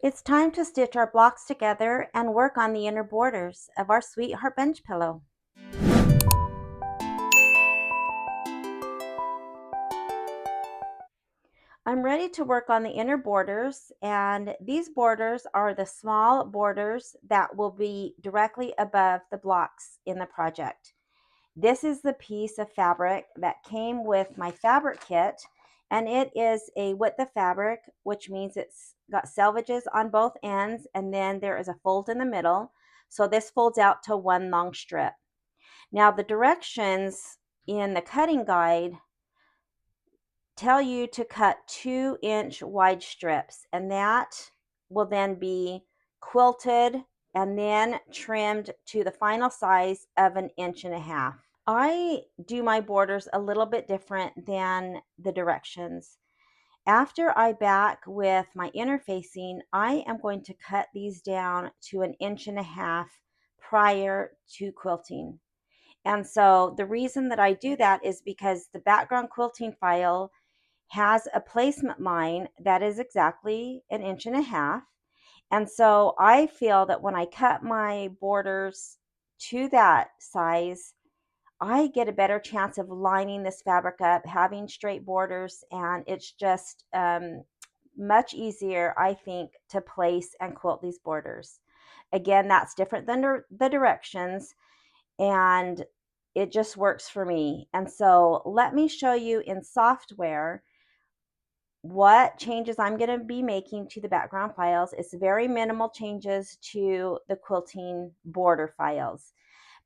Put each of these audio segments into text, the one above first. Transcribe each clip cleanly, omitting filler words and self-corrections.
It's time to stitch our blocks together and work on the inner borders of our sweetheart bench pillow. I'm ready to work on the inner borders, and these borders are the small borders that will be directly above the blocks in the project. This is the piece of fabric that came with my fabric kit, and it is a width of fabric, which means it's got selvages on both ends, and then there is a fold in the middle. So this folds out to one long strip. Now the directions in the cutting guide tell you to cut 2-inch wide strips, and that will then be quilted and then trimmed to the final size of 1.5 inches. I do my borders a little bit different than the directions. After I back with my interfacing, I am going to cut these down to 1.5 inches prior to quilting. And so the reason that I do that is because the background quilting file has a placement line that is exactly 1.5 inches. And so I feel that when I cut my borders to that size, I get a better chance of lining this fabric up, having straight borders, and it's just much easier, I think, to place and quilt these borders. Again, that's different than the directions, and it just works for me. And so let me show you in software what changes I'm going to be making to the background files. It's very minimal changes to the quilting border files.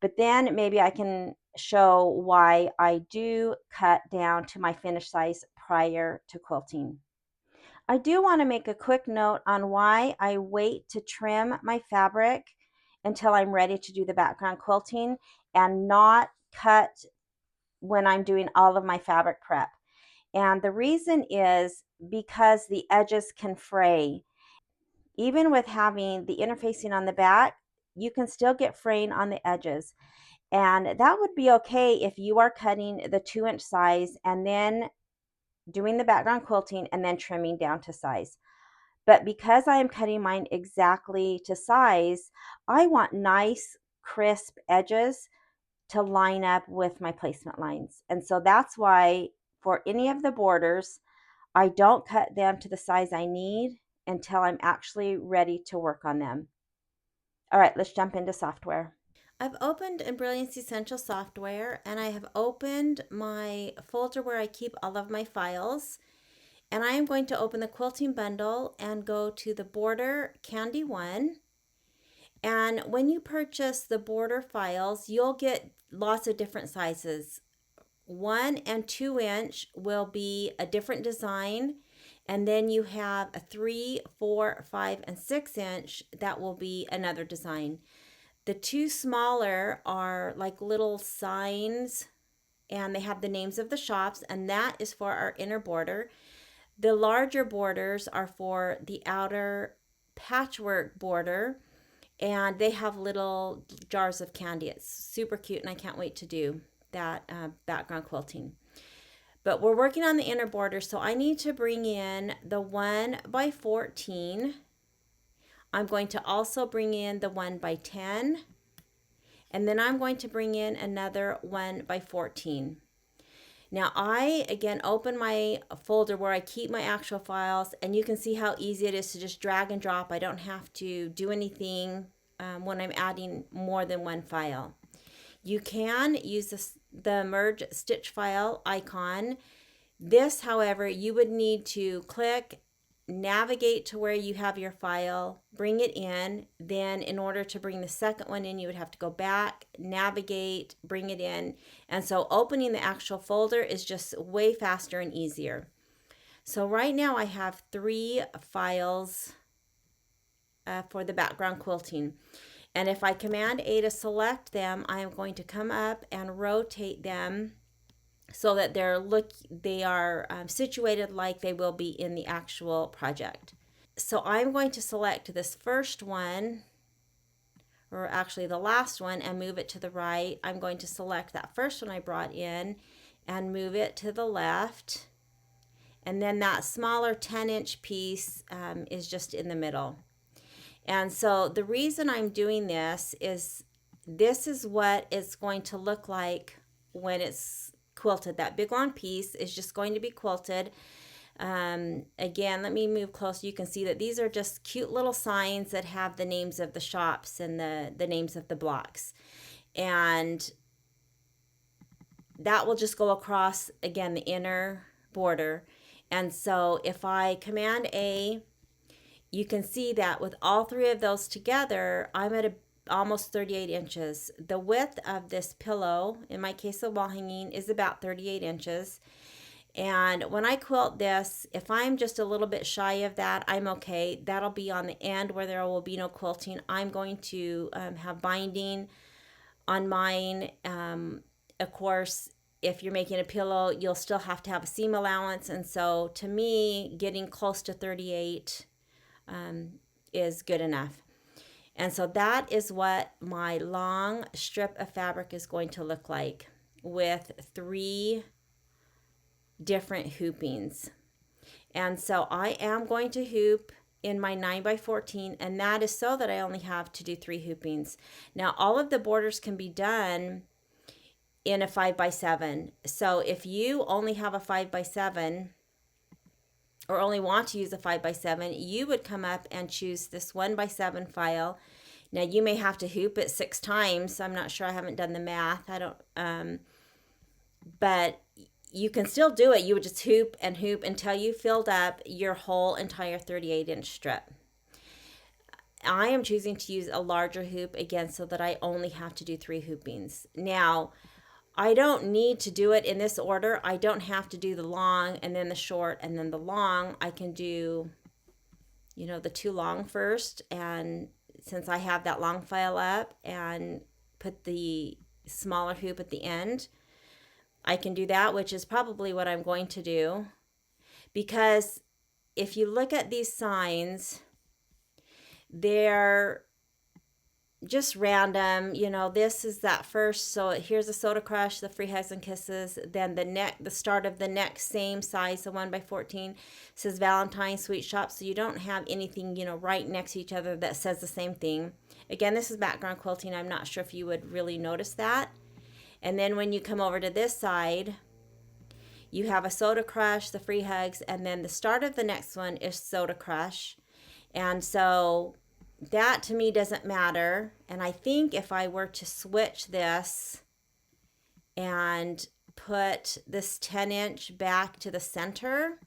But then maybe I can show why I do cut down to my finished size prior to quilting. I do want to make a quick note on why I wait to trim my fabric until I'm ready to do the background quilting and not cut when I'm doing all of my fabric prep. And the reason is because the edges can fray. Even with having the interfacing on the back, you can still get fraying on the edges. And that would be okay if you are cutting the 2-inch size and then doing the background quilting and then trimming down to size. But because I am cutting mine exactly to size, I want nice, crisp edges to line up with my placement lines. And so that's why for any of the borders, I don't cut them to the size I need until I'm actually ready to work on them. All right, let's jump into software. I've opened Embrilliance Essential software, and I have opened my folder where I keep all of my files. And I am going to open the quilting bundle and go to the border Candy 1. And when you purchase the border files, you'll get lots of different sizes. 1 and 2 inch will be a different design. And then you have a 3, 4, 5, and 6 inch that will be another design. The two smaller are like little signs, and they have the names of the shops, and that is for our inner border. The larger borders are for the outer patchwork border, and they have little jars of candy. It's super cute, and I can't wait to do that background quilting. But we're working on the inner border, so I need to bring in the 1x14. I'm going to also bring in the 1x10, and then I'm going to bring in another 1x14. Now I, again, open my folder where I keep my actual files, and you can see how easy it is to just drag and drop. I don't have to do anything when I'm adding more than one file. You can use the merge stitch file icon. This, however, you would need to click, navigate to where you have your file, bring it in. Then in order to bring the second one in, you would have to go back, navigate, bring it in. And so opening the actual folder is just way faster and easier. So right now I have 3 files for the background quilting. And if I Command A to select them, I am going to come up and rotate them so that they are situated like they will be in the actual project. So I'm going to select this first one, or actually the last one, and move it to the right. I'm going to select that first one I brought in and move it to the left. and then that smaller 10-inch piece is just in the middle. And so the reason I'm doing this is what it's going to look like when it's quilted. That big long piece is just going to be quilted. Again, let me move closer. You can see that these are just cute little signs that have the names of the shops and the names of the blocks. And that will just go across, again, the inner border. And so if I Command A, you can see that with all three of those together, I'm at almost 38 inches. The width of this pillow, in my case of wall hanging, is about 38 inches. And when I quilt this, if I'm just a little bit shy of that, I'm okay. That'll be on the end where there will be no quilting. I'm going to have binding on mine. Of course, if you're making a pillow, you'll still have to have a seam allowance. And so to me, getting close to 38 is good enough. And so that is what my long strip of fabric is going to look like, with 3 different hoopings. And so I am going to hoop in my 9x14, and that is so that I only have to do 3 hoopings. Now all of the borders can be done in a 5x7. So if you only have a 5x7 or only want to use a 5x7, you would come up and choose this 1x7 file. Now you may have to hoop it 6 times. I'm not sure, I haven't done the math. I don't, but you can still do it. You would just hoop and hoop until you filled up your whole entire 38-inch strip. I am choosing to use a larger hoop again so that I only have to do 3 hoopings. Now, I don't need to do it in this order. I don't have to do the long and then the short and then the long. I can do, the 2 long first, and since I have that long file up, and put the smaller hoop at the end, I can do that, which is probably what I'm going to do. Because if you look at these signs, they're just random. This is that first, so here's a Soda Crush, the Free Hugs and Kisses. Then the start of the next same size, the 1x14, says Valentine Sweet Shop. So you don't have anything, right next to each other that says the same thing. Again, this is background quilting. I'm not sure if you would really notice that. And then when you come over to this side, you have a Soda Crush, the Free Hugs, and then the start of the next one is Soda Crush. And so that to me doesn't matter. And I think if I were to switch this and put this 10-inch back to the center,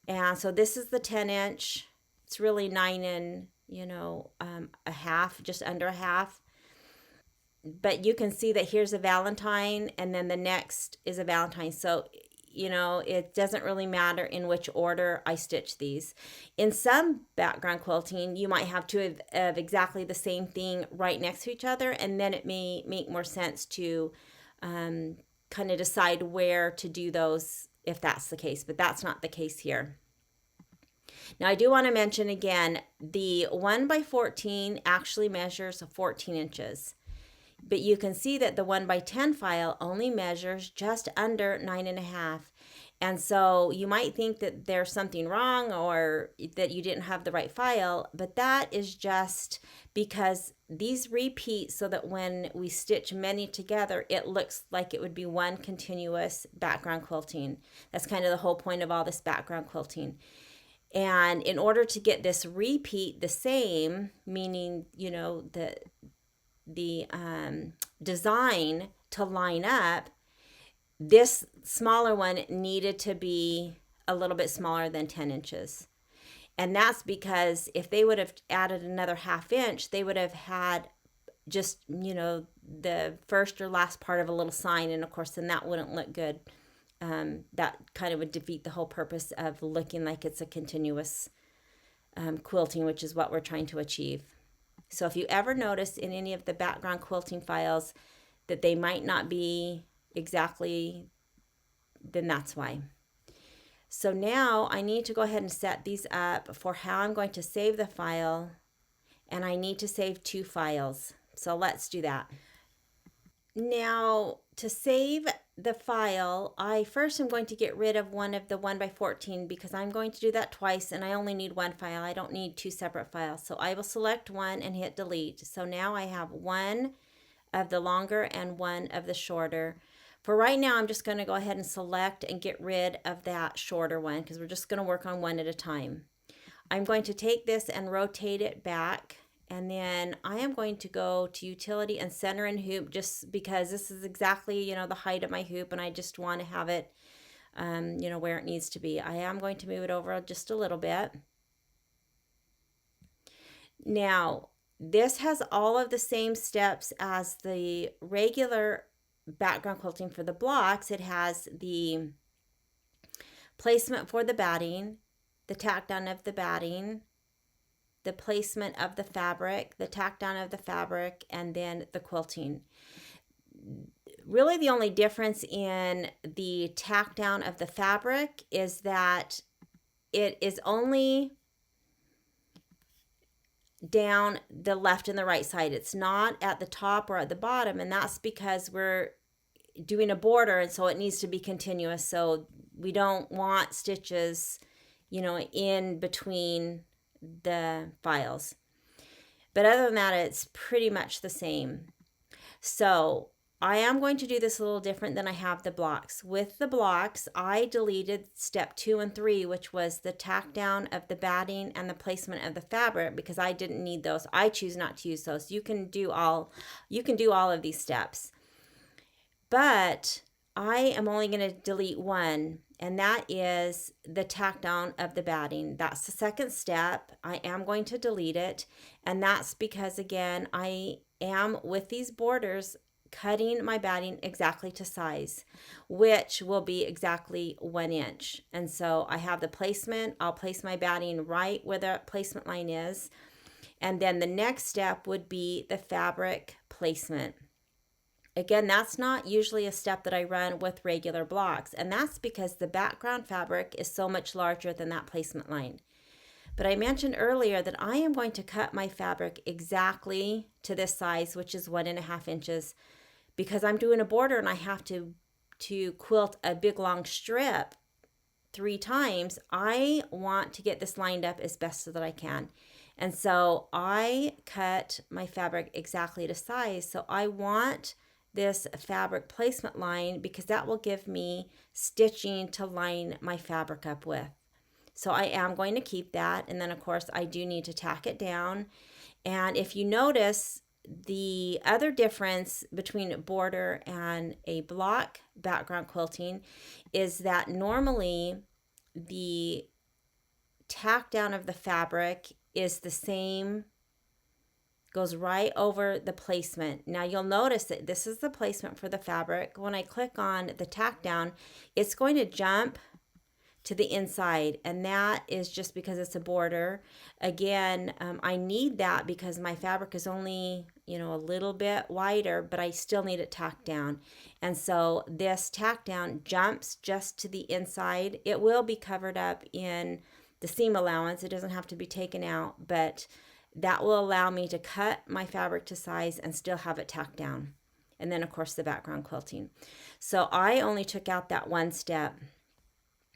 and so this is the 10-inch, it's really 9 and a half, just under a half. But you can see that here's a Valentine, and then the next is a Valentine. So, it doesn't really matter in which order I stitch these. In some background quilting, you might have 2 of exactly the same thing right next to each other, and then it may make more sense to kind of decide where to do those if that's the case. But that's not the case here. Now I do want to mention again, the 1x14 actually measures 14 inches. But you can see that the 1x10 file only measures just under 9.5. And so you might think that there's something wrong or that you didn't have the right file, but that is just because these repeat so that when we stitch many together, it looks like it would be one continuous background quilting. That's kind of the whole point of all this background quilting. And in order to get this repeat the same, meaning, the design to line up, this smaller one needed to be a little bit smaller than 10 inches. And that's because if they would have added another 1/2 inch, they would have had just, the first or last part of a little sign. And of course, then that wouldn't look good. That kind of would defeat the whole purpose of looking like it's a continuous quilting, which is what we're trying to achieve. So if you ever notice in any of the background quilting files that they might not be exactly, then that's why. So now I need to go ahead and set these up for how I'm going to save the file, and I need to save 2 files. So let's do that. Now to save the file, I first am going to get rid of one of the 1x14 because I'm going to do that twice and I only need one file. I don't need two separate files. So I will select one and hit delete. So now I have one of the longer and one of the shorter. For right now, I'm just going to go ahead and select and get rid of that shorter one because we're just going to work on one at a time. I'm going to take this and rotate it back, and then I am going to go to utility and center and hoop just because this is exactly, the height of my hoop and I just want to have it, where it needs to be. I am going to move it over just a little bit. Now, this has all of the same steps as the regular background quilting for the blocks. It has the placement for the batting, the tack down of the batting, the placement of the fabric, the tack down of the fabric, and then the quilting. Really the only difference in the tack down of the fabric is that it is only down the left and the right side. It's not at the top or at the bottom, and that's because we're doing a border, and so it needs to be continuous. So we don't want stitches, in between the files. But other than that, it's pretty much the same. So I am going to do this a little different than I have the blocks. With the blocks, I deleted step 2 and 3, which was the tack down of the batting and the placement of the fabric, because I didn't need those. I choose not to use those. You can do all of these steps. But I am only going to delete one, and that is the tack down of the batting. That's the second step. I am going to delete it, and that's because, again, I am, with these borders, cutting my batting exactly to size, which will be exactly 1 inch. And so I have the placement. I'll place my batting right where the placement line is. And then the next step would be the fabric placement. Again, that's not usually a step that I run with regular blocks, and that's because the background fabric is so much larger than that placement line. But I mentioned earlier that I am going to cut my fabric exactly to this size, which is 1.5 inches, because I'm doing a border and I have to quilt a big long strip 3 times. I want to get this lined up as best so that I can. And so I cut my fabric exactly to size. So I want this fabric placement line because that will give me stitching to line my fabric up with. So I am going to keep that. And then of course I do need to tack it down. And if you notice, the other difference between a border and a block background quilting is that normally the tack down of the fabric is the same, goes right over the placement. Now you'll notice that this is the placement for the fabric. When I click on the tack down, it's going to jump to the inside, and that is just because it's a border. Again, I need that because my fabric is only, a little bit wider, but I still need it tacked down. And so this tack down jumps just to the inside. It will be covered up in the seam allowance. It doesn't have to be taken out, but that will allow me to cut my fabric to size and still have it tacked down. And then of course the background quilting. So I only took out that one step.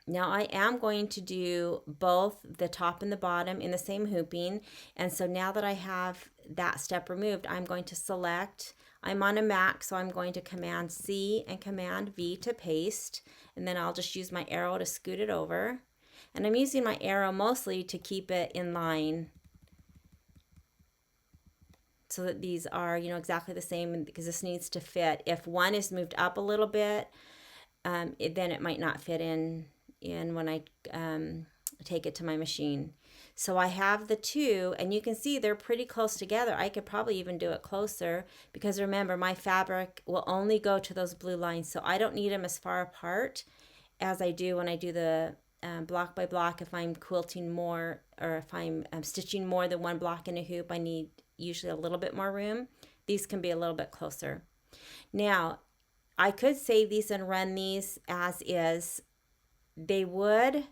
Now I am going to do both the top and the bottom in the same hooping. And so now that I have that step removed, I'm going to select, I'm on a Mac, so I'm going to Command C and Command V to paste. And then I'll just use my arrow to scoot it over. And I'm using my arrow mostly to keep it in line so that these are, exactly the same, because this needs to fit. If one is moved up a little bit, then it might not fit in when I take it to my machine. So I have the two, and you can see they're pretty close together. I could probably even do it closer because remember, my fabric will only go to those blue lines, so I don't need them as far apart as I do when I do the block by block. If I'm quilting more, or if I'm stitching more than one block in a hoop, I need usually a little bit more room. These can be a little bit closer. Now, I could save these and run these as is. They would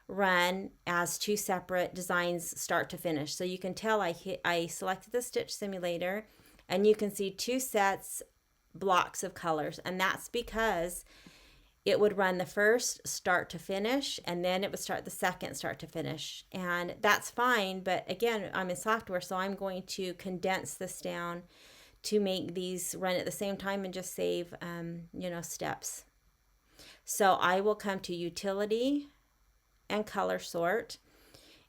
run as 2 separate designs start to finish. So you can tell I selected the stitch simulator, and you can see 2 sets blocks of colors, and that's because it would run the first start to finish, and then it would start the second start to finish. And that's fine, but again, I'm in software, so I'm going to condense this down to make these run at the same time and just save, steps. So I will come to Utility and Color Sort,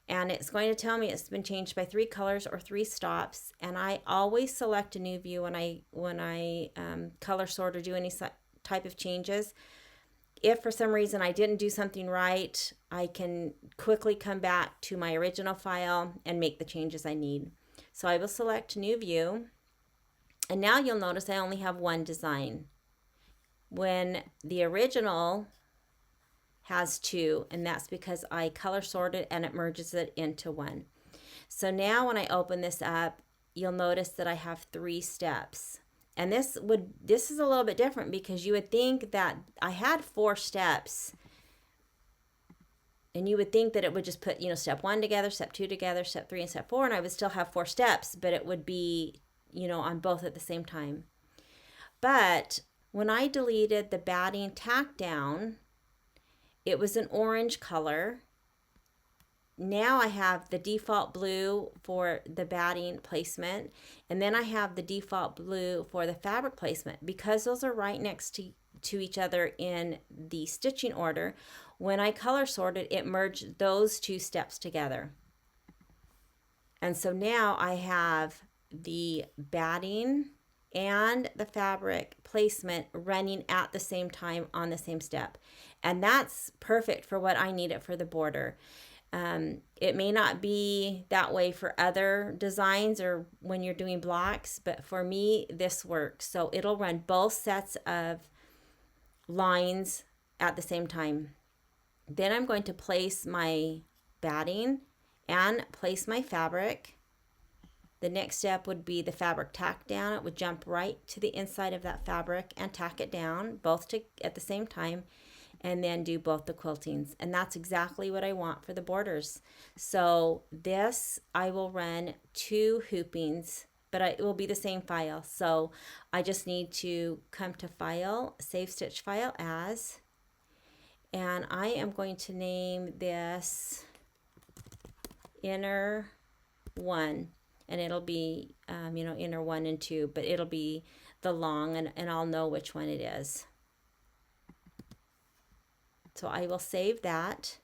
and it's going to tell me it's been changed by 3 colors or 3 stops. And I always select a new view when I color sort or do any type of changes. If for some reason I didn't do something right, I can quickly come back to my original file and make the changes I need. So I will select New View, and now you'll notice I only have one design, when the original has 2, and that's because I color sorted and it merges it into one. So now when I open this up, you'll notice that I have 3 steps. And this is a little bit different, because you would think that I had 4 steps, and you would think that it would just put, step 1 together, step 2 together, step 3 and step 4, and I would still have 4 steps, but it would be, on both at the same time. But when I deleted the batting tack down, it was an orange color. Now I have the default blue for the batting placement, and then I have the default blue for the fabric placement. Because those are right next to each other in the stitching order, when I color sorted, it merged those 2 steps together. And so now I have the batting and the fabric placement running at the same time on the same step. And that's perfect for what I need it for the border. It may not be that way for other designs or when you're doing blocks, but for me, this works. So it'll run both sets of lines at the same time. Then I'm going to place my batting and place my fabric. The next step would be the fabric tack down. It would jump right to the inside of that fabric and tack it down, both at the same time, and then do both the quiltings. And that's exactly what I want for the borders. So this, I will run 2 hoopings, but it will be the same file. So I just need to come to File, Save Stitch File As, and I am going to name this Inner 1. And it'll be, inner 1 and 2, but it'll be the long, and I'll know which one it is. So I will save that.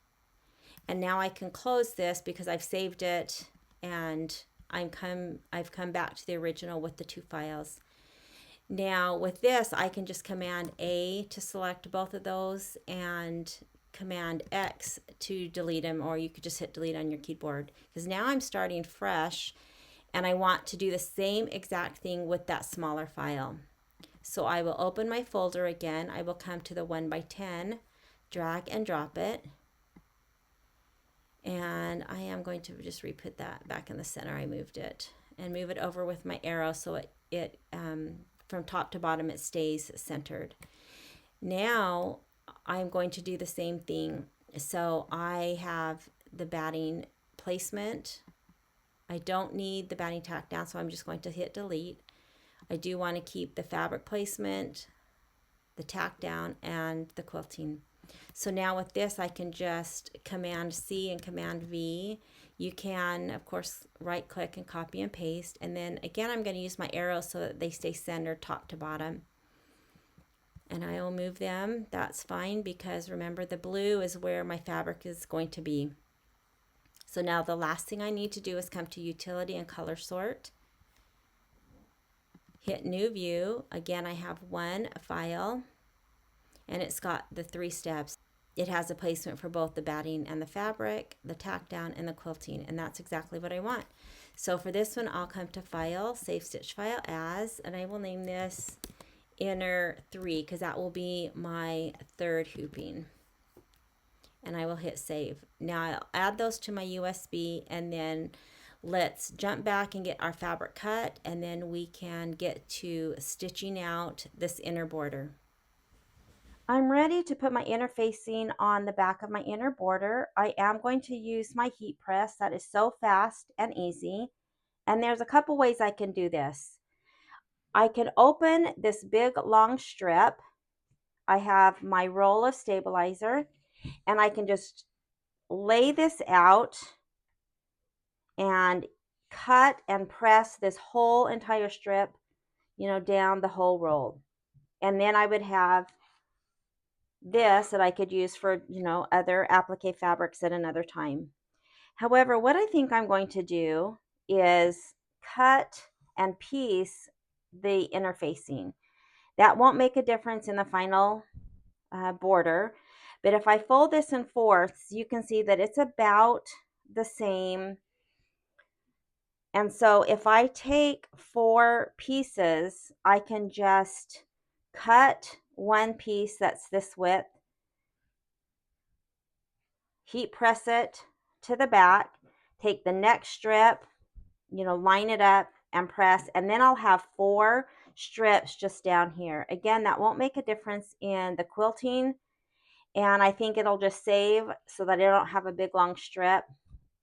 And now I can close this because I've saved it, and I've come back to the original with the 2 files. Now with this, I can just Command A to select both of those, and Command X to delete them, or you could just hit delete on your keyboard, because now I'm starting fresh. And I want to do the same exact thing with that smaller file. So I will open my folder again. I will come to the 1x10, drag and drop it. And I am going to just re-put that back in the center. I moved it and move it over with my arrow so it from top to bottom it stays centered. Now I'm going to do the same thing. So I have the batting placement. I don't need the batting tack down, so I'm just going to hit delete. I do want to keep the fabric placement, the tack down, and the quilting. So now with this, I can just Command C and Command V. You can, of course, right click and copy and paste. And then again, I'm going to use my arrows so that they stay centered top to bottom. And I will move them. That's fine, because remember, the blue is where my fabric is going to be. So now the last thing I need to do is come to Utility and Color Sort. Hit New View. Again, I have 1 file, and it's got the 3 steps. It has a placement for both the batting and the fabric, the tack down, and the quilting, and that's exactly what I want. So for this one, I'll come to File, Save Stitch File As, and I will name this Inner 3, because that will be my 3rd hooping. And I will hit save. Now I'll add those to my USB, and then let's jump back and get our fabric cut, and then we can get to stitching out this inner border. I'm ready to put my inner facing on the back of my inner border. I am going to use my heat press. That is so fast and easy. And there's a couple ways I can do this. I can open this big long strip. I have my roll of stabilizer, and I can just lay this out and cut and press this whole entire strip, down the whole roll. And then I would have this that I could use for, other applique fabrics at another time. However, what I think I'm going to do is cut and piece the interfacing. That won't make a difference in the final border, but if I fold this in fourths, you can see that it's about the same. And so if I take 4 pieces, I can just cut one piece that's this width, heat press it to the back, take the next strip, line it up and press, and then I'll have 4 strips just down here. Again, that won't make a difference in the quilting, and I think it'll just save so that I don't have a big long strip,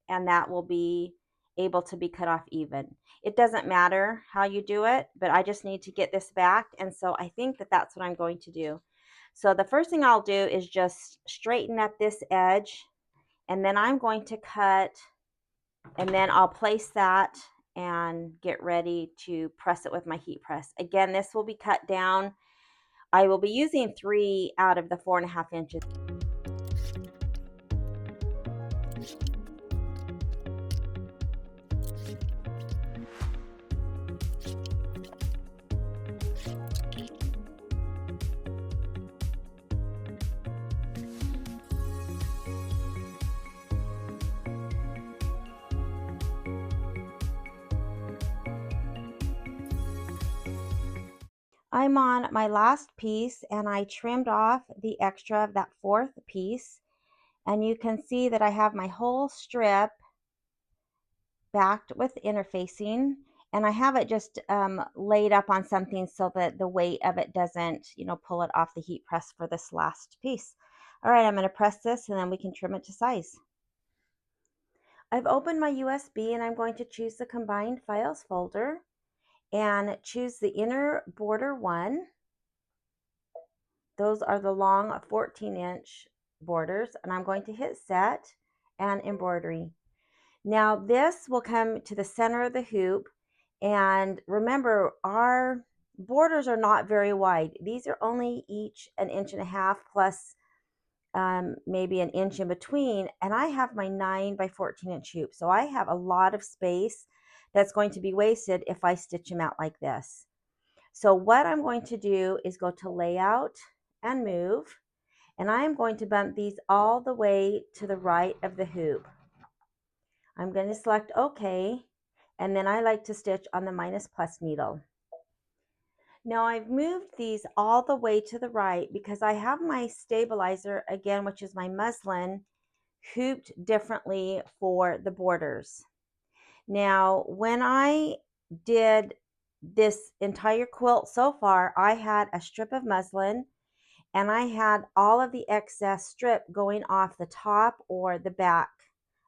and that will be able to be cut off even. It doesn't matter how you do it, but I just need to get this back, and so I think that that's what I'm going to do. So the first thing I'll do is just straighten up this edge, and then I'm going to cut, and then I'll place that and get ready to press it with my heat press. Again, this will be cut down. I will be using 3 out of the 4.5 inches. I'm on my last piece, and I trimmed off the extra of that 4th piece, and you can see that I have my whole strip backed with interfacing, and I have it just laid up on something so that the weight of it doesn't, pull it off the heat press for this last piece. All right, I'm going to press this, and then we can trim it to size. I've opened my USB, and I'm going to choose the Combined Files folder and choose the inner border one. Those are the long 14-inch borders, and I'm going to hit set and embroidery. Now this will come to the center of the hoop, and remember, our borders are not very wide. These are only each 1.5 inches plus maybe an inch in between, and I have my 9 by 14-inch hoop, so I have a lot of space that's going to be wasted if I stitch them out like this. So what I'm going to do is go to layout and move, and I'm going to bump these all the way to the right of the hoop. I'm going to select OK, and then I like to stitch on the minus plus needle. Now I've moved these all the way to the right because I have my stabilizer again, which is my muslin, hooped differently for the borders. Now when I did this entire quilt so far, I had a strip of muslin, and I had all of the excess strip going off the top or the back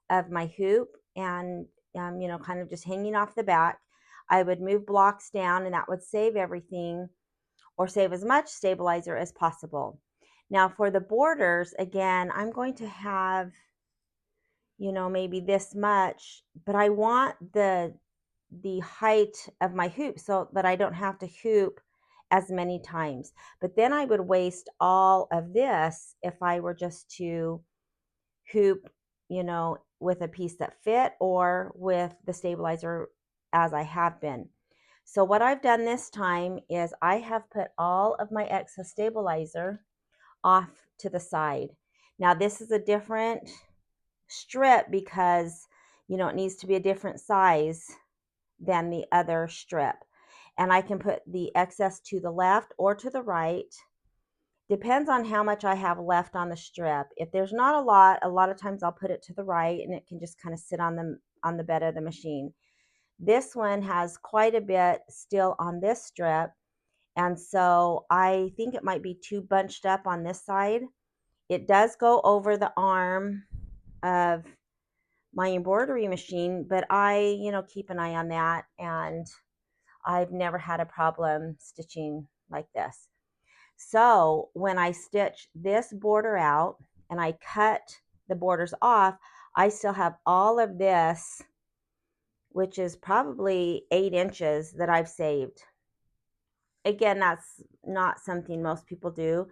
of my hoop, and kind of just hanging off the back. I would move blocks down, and that would save everything, or save as much stabilizer as possible. Now for the borders, again, I'm going to have, maybe this much, but I want the height of my hoop so that I don't have to hoop as many times. But then I would waste all of this if I were just to hoop, with a piece that fit, or with the stabilizer as I have been. So what I've done this time is I have put all of my excess stabilizer off to the side. Now this is a different strip because, it needs to be a different size than the other strip. And I can put the excess to the left or to the right. Depends on how much I have left on the strip. If there's not a lot of times I'll put it to the right, and it can just kind of sit on the bed of the machine. This one has quite a bit still on this strip, and so I think it might be too bunched up on this side. It does go over the arm of my embroidery machine, but I, keep an eye on that, and I've never had a problem stitching like this. So when I stitch this border out and I cut the borders off, I still have all of this, which is probably 8 inches that I've saved. Again, that's not something most people do.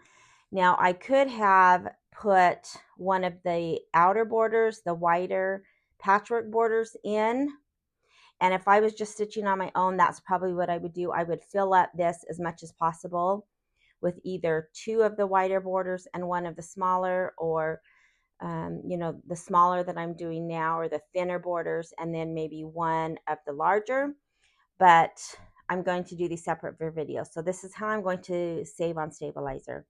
Now I could have put one of the outer borders, the wider patchwork borders in. And if I was just stitching on my own, that's probably what I would do. I would fill up this as much as possible with either 2 of the wider borders and 1 of the smaller, or the smaller that I'm doing now, or the thinner borders, and then maybe 1 of the larger. But I'm going to do these separate for videos. So this is how I'm going to save on stabilizer.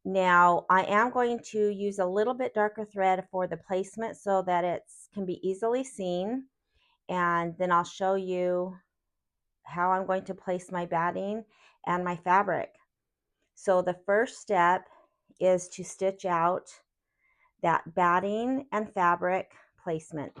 Now I am going to use a little bit darker thread for the placement so that it can be easily seen. And then I'll show you how I'm going to place my batting and my fabric. So the first step is to stitch out that batting and fabric placement.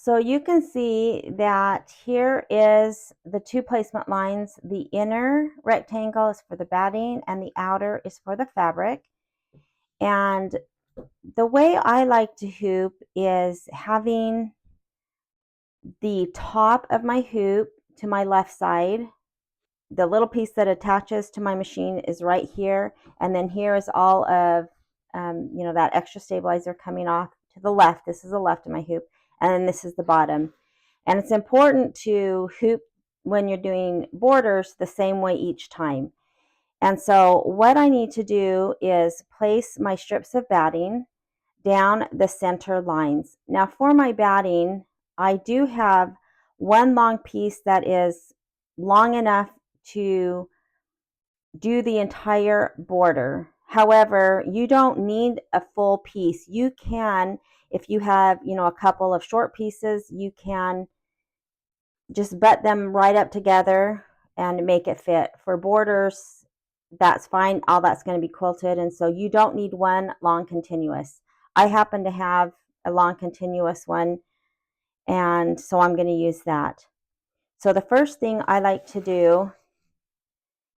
So you can see that here is the 2 placement lines. The inner rectangle is for the batting and the outer is for the fabric. And the way I like to hoop is having the top of my hoop to my left side. The little piece that attaches to my machine is right here. And then here is all of, that extra stabilizer coming off to the left. This is the left of my hoop. And then this is the bottom. And it's important to hoop when you're doing borders the same way each time. And so what I need to do is place my strips of batting down the center lines. Now for my batting, I do have 1 long piece that is long enough to do the entire border. However, you don't need a full piece. You can, if you have, a couple of short pieces, you can just butt them right up together and make it fit. For borders, that's fine. All that's going to be quilted, and so you don't need 1 long continuous. I happen to have a long continuous one, and so I'm going to use that. So the first thing I like to do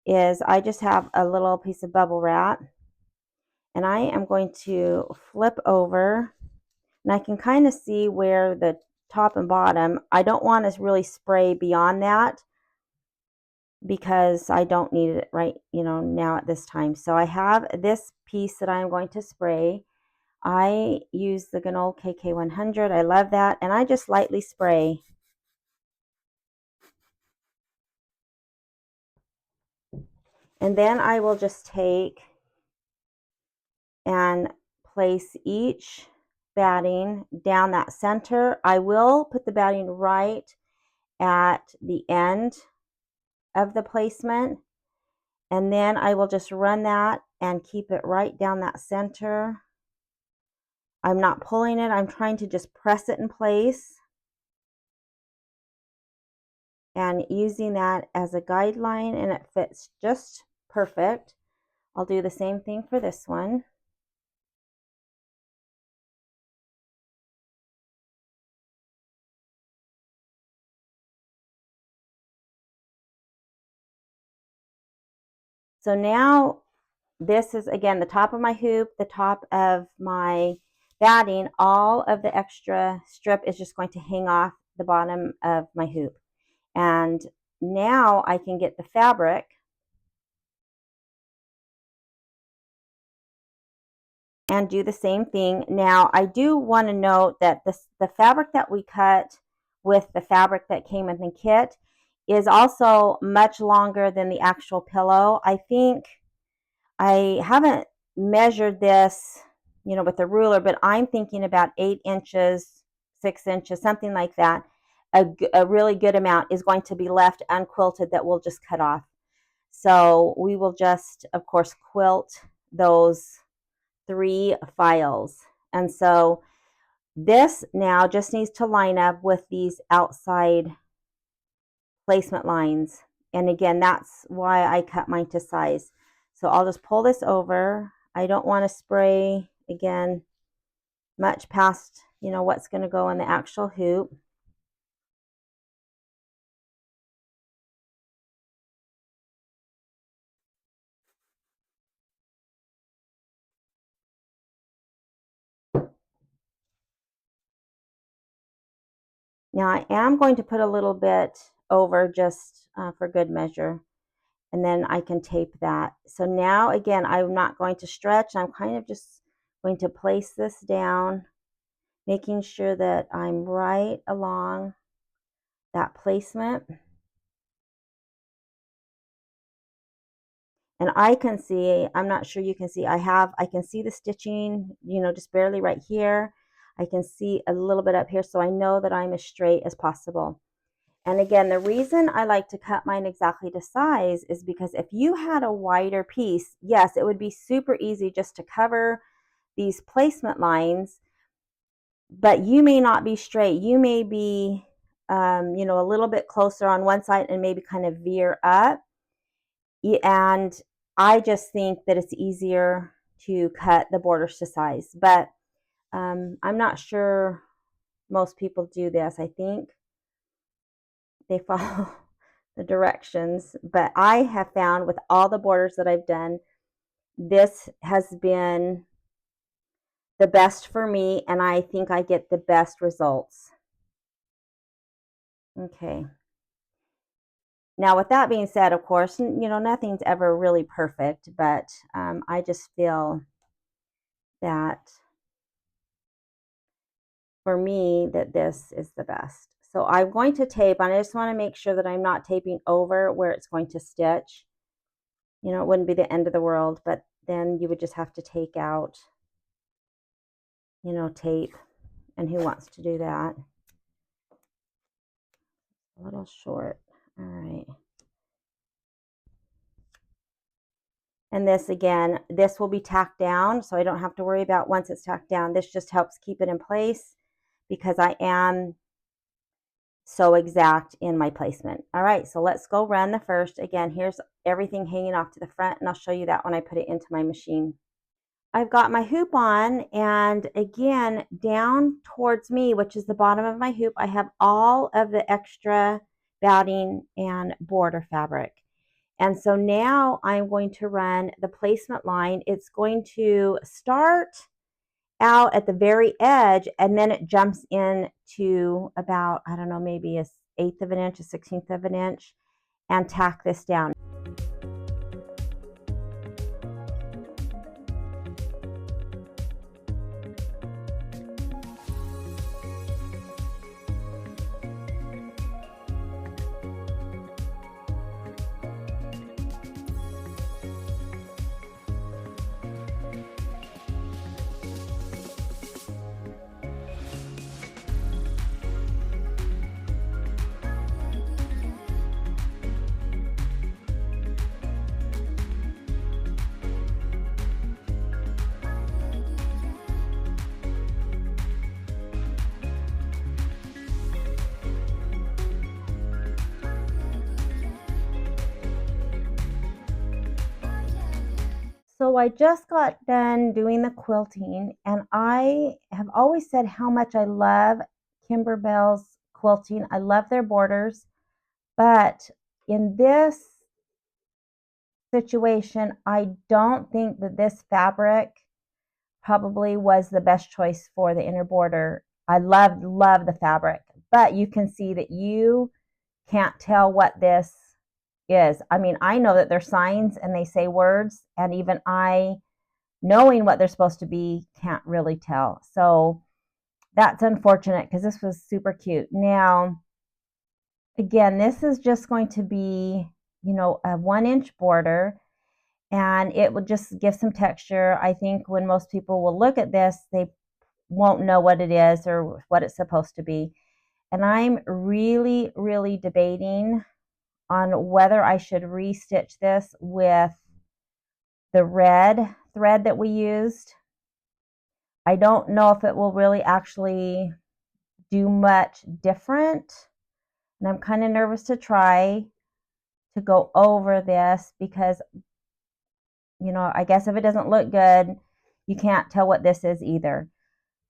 is I just have a little piece of bubble wrap, and I am going to flip over, and I can kind of see where the top and bottom, I don't want to really spray beyond that because I don't need it right, now at this time. So I have this piece that I'm going to spray. I use the good old KK100. I love that, and I just lightly spray. And then I will just take and place each batting down that center. I will put the batting right at the end of the placement, and then I will just run that and keep it right down that center. I'm not pulling it, I'm trying to just press it in place and using that as a guideline, and it fits just perfect. I'll do the same thing for this one. So now this is, again, the top of my hoop, the top of my batting. All of the extra strip is just going to hang off the bottom of my hoop. And now I can get the fabric and do the same thing. Now I do want to note that the fabric that we cut with the fabric that came in the kit is also much longer than the actual pillow. I think I haven't measured this, with a ruler, but I'm thinking about 8 inches, 6 inches, something like that. a really good amount is going to be left unquilted that we'll just cut off. So we will just, of course, quilt those 3 files. And so this now just needs to line up with these outside placement lines. And again, that's why I cut mine to size. So I'll just pull this over. I don't want to spray, again, much past, what's going to go in the actual hoop. Now I am going to put a little bit over just for good measure, and then I can tape that. So now again, I'm not going to stretch. I'm kind of just going to place this down, making sure that I'm right along that placement. And I can see, I'm not sure you can see, I can see the stitching, just barely right here. I can see a little bit up here, so I know that I'm as straight as possible. And again, the reason I like to cut mine exactly to size is because if you had a wider piece, yes, it would be super easy just to cover these placement lines, but you may not be straight. You may be, a little bit closer on one side and maybe kind of veer up. And I just think that it's easier to cut the borders to size. But I'm not sure most people do this. I think they follow the directions. But I have found with all the borders that I've done, this has been the best for me, and I think I get the best results. Okay. Now, with that being said, of course, nothing's ever really perfect, but I just feel that for me that this is the best. So I'm going to tape, and I just want to make sure that I'm not taping over where it's going to stitch. It wouldn't be the end of the world, but then you would just have to take out, tape. And who wants to do that? A little short. All right. And this, again, this will be tacked down, so I don't have to worry about once it's tacked down. This just helps keep it in place because I am so exact in my placement. All right, so let's go run the first. Again, here's everything hanging off to the front, and I'll show you that when I put it into my machine. I've got my hoop on, and again, down towards me, which is the bottom of my hoop, I have all of the extra batting and border fabric. And so now I'm going to run the placement line. It's going to start out at the very edge, and then it jumps in to about, I don't know, maybe an 1/8 of an inch, a 1/16 of an inch, and tack this down. So I just got done doing the quilting, and I have always said how much I love Kimberbell's quilting. I love their borders, but in this situation, I don't think that this fabric probably was the best choice for the inner border. I love the fabric, but you can see that you can't tell what this is. I mean, I know that they're signs and they say words, and even I, knowing what they're supposed to be, can't really tell. So that's unfortunate because this was super cute. Now, again, this is just going to be, a 1-inch border, and it will just give some texture. I think when most people will look at this, they won't know what it is or what it's supposed to be. And I'm really, really debating on whether I should restitch this with the red thread that we used. I don't know if it will really actually do much different. And I'm kind of nervous to try to go over this because, you know, I guess if it doesn't look good, you can't tell what this is either.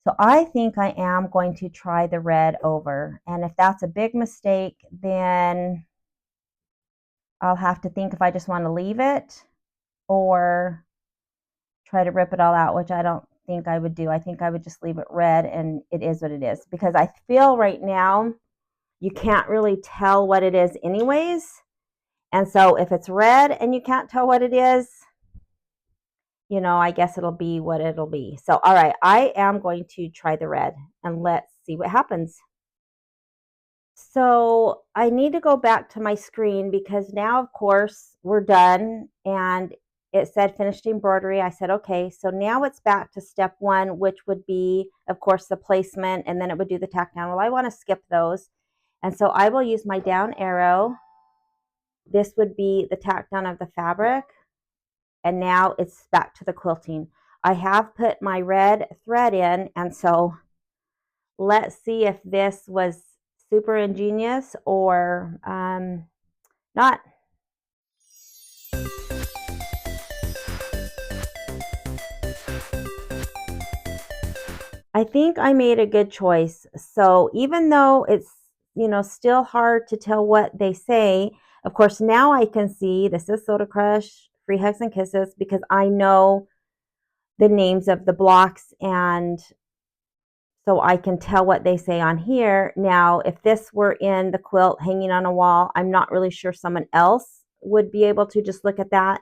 So I think I am going to try the red over. And if that's a big mistake, then I'll have to think if I just want to leave it or try to rip it all out, which I don't think I would do. I think I would just leave it red and it is what it is. Because I feel right now you can't really tell what it is anyways. And so if it's red and you can't tell what it is, you know, I guess it'll be what it'll be. So, all right, I am going to try the red and let's see what happens. So I need to go back to my screen because now, of course, we're done and it said finished embroidery. I said, okay, so now it's back to step one, which would be, of course, the placement, and then it would do the tack down. Well, I want to skip those. And so I will use my down arrow. This would be the tack down of the fabric. And now it's back to the quilting. I have put my red thread in, and so let's see if this was super ingenious or not. I think I made a good choice. So even though it's, you know, still hard to tell what they say, of course, now I can see this is Soda Crush, Free Hugs and Kisses, because I know the names of the blocks and so I can tell what they say on here. Now, if this were in the quilt hanging on a wall, I'm not really sure someone else would be able to just look at that.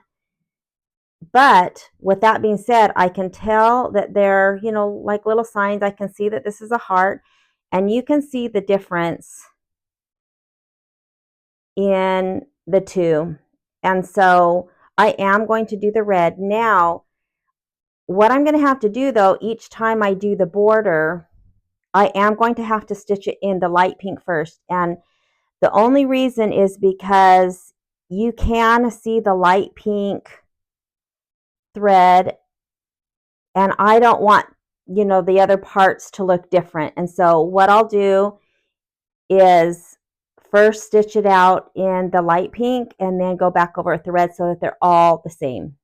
But with that being said, I can tell that they're, you know, like little signs. I can see that this is a heart, and you can see the difference in the two. And so I am going to do the red. Now, what I'm going to have to do though, each time I do the border, I am going to have to stitch it in the light pink first. And the only reason is because you can see the light pink thread and I don't want, you know, the other parts to look different. And so what I'll do is first stitch it out in the light pink and then go back over with the red so that they're all the same.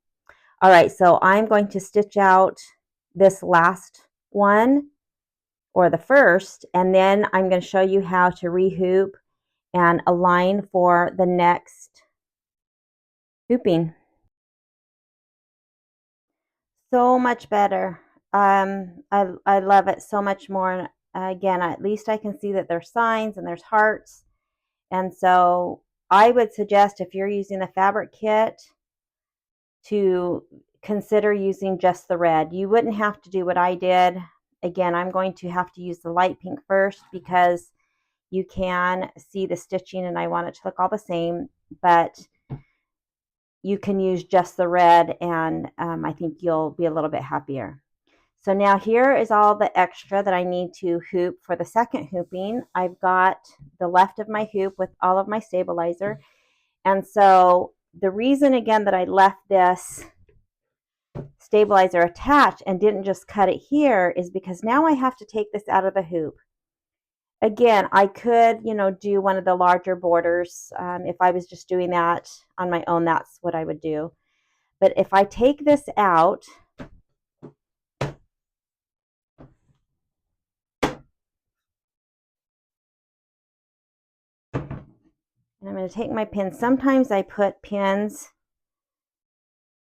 All right, so I'm going to stitch out this last one or the first, and then I'm going to show you how to rehoop and align for the next hooping. So much better. I love it so much more. Again, at least I can see that there's signs and there's hearts. And so I would suggest if you're using the fabric kit to consider using just the red. You wouldn't have to do what I did. Again, I'm going to have to use the light pink first because you can see the stitching and I want it to look all the same, but you can use just the red and I think you'll be a little bit happier. So now here is all the extra that I need to hoop for the second hooping. I've got the left of my hoop with all of my stabilizer. And so the reason again that I left this stabilizer attached and didn't just cut it here is because now I have to take this out of the hoop. Again, I could, you know, do one of the larger borders. If I was just doing that on my own, that's what I would do. But if I take this out, and I'm going to take my pins. Sometimes I put pins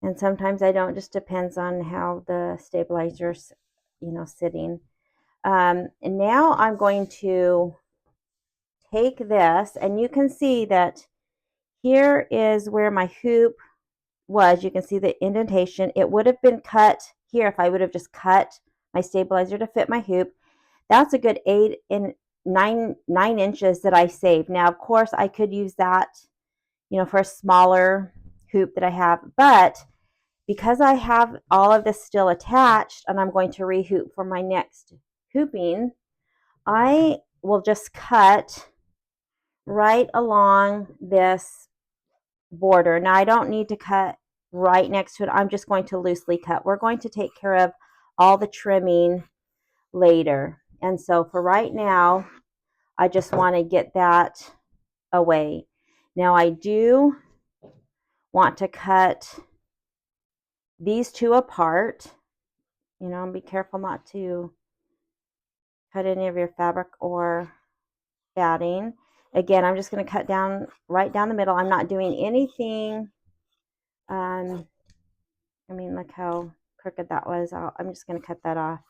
and sometimes I don't. Just depends on how the stabilizer's, you know, sitting. And now I'm going to take this, and you can see that here is where my hoop was. You can see the indentation. It would have been cut here if I would have just cut my stabilizer to fit my hoop. That's a good 9 inches that I saved. Now, of course, I could use that, you know, for a smaller hoop that I have, but because I have all of this still attached and I'm going to rehoop for my next hooping, I will just cut right along this border. Now I don't need to cut right next to it. I'm just going to loosely cut. We're going to take care of all the trimming later. And so for right now, I just want to get that away. Now I do want to cut these two apart, you know, and be careful not to cut any of your fabric or batting. Again, I'm just going to cut down right down the middle. I'm not doing anything. I mean, look how crooked that was. I'm just going to cut that off.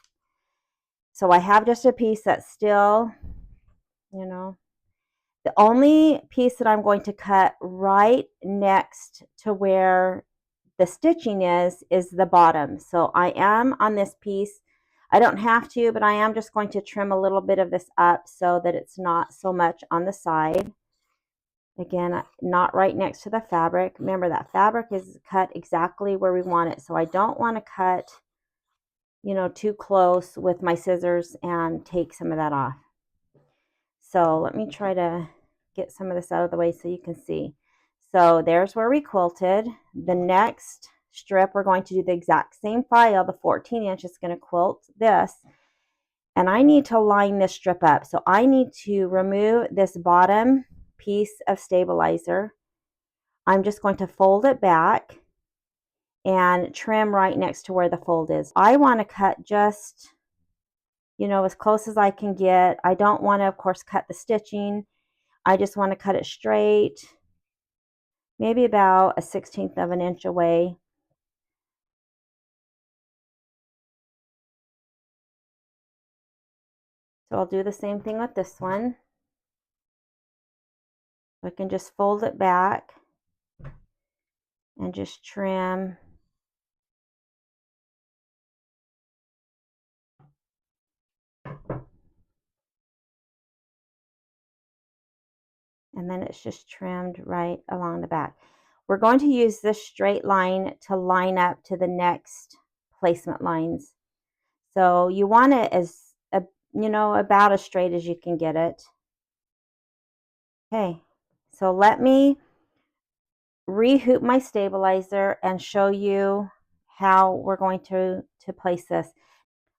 So I have just a piece that's still, you know, the only piece that I'm going to cut right next to where the stitching is the bottom. So I am on this piece. I don't have to, but I am just going to trim a little bit of this up so that it's not so much on the side. Again, not right next to the fabric. Remember, that fabric is cut exactly where we want it. So I don't want to cut, you know, too close with my scissors and take some of that off. So let me try to get some of this out of the way so you can see. So there's where we quilted. The next strip, we're going to do the exact same file. The 14-inch is going to quilt this. And I need to line this strip up. So I need to remove this bottom piece of stabilizer. I'm just going to fold it back and trim right next to where the fold is. I want to cut just, you know, as close as I can get. I don't want to, of course, cut the stitching. I just want to cut it straight, maybe about 1/16 of an inch away. So I'll do the same thing with this one. I can just fold it back and just trim. And then it's just trimmed right along the back. We're going to use this straight line to line up to the next placement lines. So you want it as, you know, about as straight as you can get it. Okay, so let me rehoop my stabilizer and show you how we're going to place this.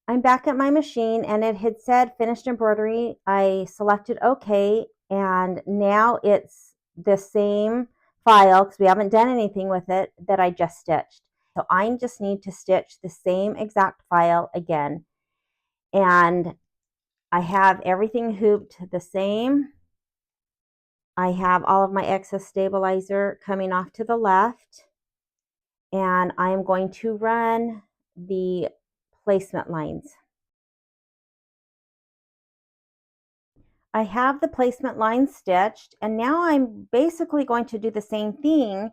I'm back at my machine and it had said finished embroidery. I selected OK, and now it's the same file because we haven't done anything with it that I just stitched. So I just need to stitch the same exact file again. And I have everything hooped the same. I have all of my excess stabilizer coming off to the left. And I am going to run the placement lines. I have the placement lines stitched, and now I'm basically going to do the same thing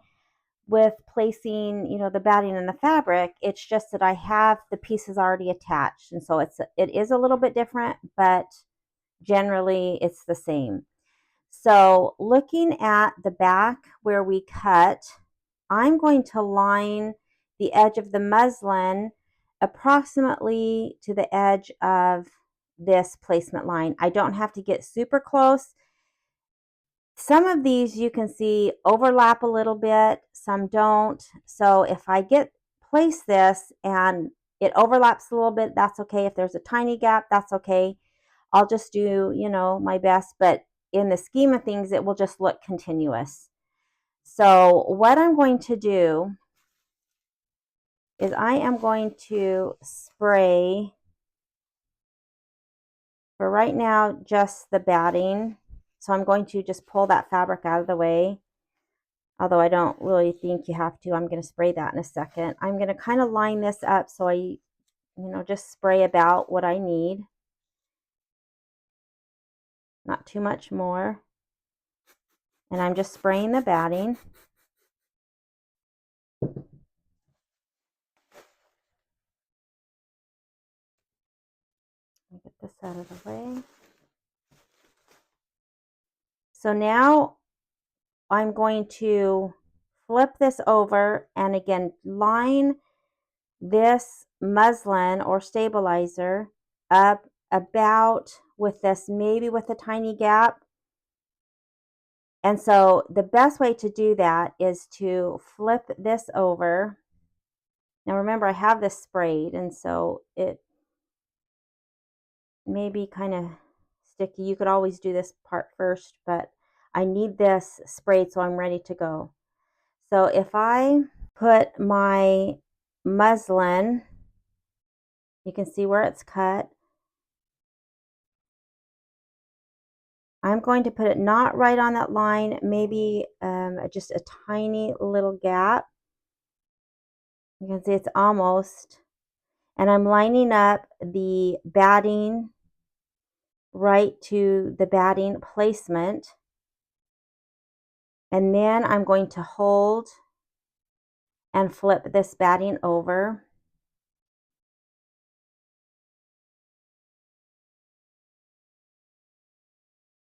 with placing, you know, the batting and the fabric. It's just that I have the pieces already attached, and so it is a little bit different, but generally it's the same. So looking at the back where we cut, I'm going to line the edge of the muslin approximately to the edge of this placement line. I don't have to get super close. Some of these you can see overlap a little bit, some don't. So if I place this and it overlaps a little bit, that's okay. If there's a tiny gap, that's okay. I'll just do, you know, my best, but in the scheme of things, it will just look continuous. So what I'm going to do is I am going to spray, for right now, just the batting. So I'm going to just pull that fabric out of the way. Although I don't really think you have to. I'm going to spray that in a second. I'm going to kind of line this up so I, you know, just spray about what I need. Not too much more. And I'm just spraying the batting. Get this out of the way. So now I'm going to flip this over and again line this muslin or stabilizer up about with this, maybe with a tiny gap. And so the best way to do that is to flip this over. Now remember, I have this sprayed, and so it may be kind of sticky. You could always do this part first, but I need this sprayed so I'm ready to go. So if I put my muslin, you can see where it's cut. I'm going to put it not right on that line, maybe just a tiny little gap. You can see it's almost, and I'm lining up the batting right to the batting placement. And then I'm going to hold and flip this batting over.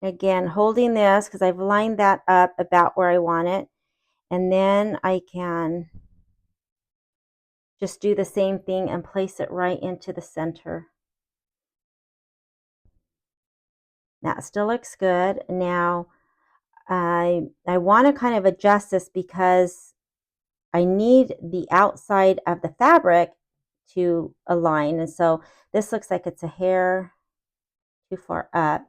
Again, holding this because I've lined that up about where I want it. And then I can just do the same thing and place it right into the center. That still looks good. Now, I want to kind of adjust this because I need the outside of the fabric to align. And so this looks like it's a hair too far up.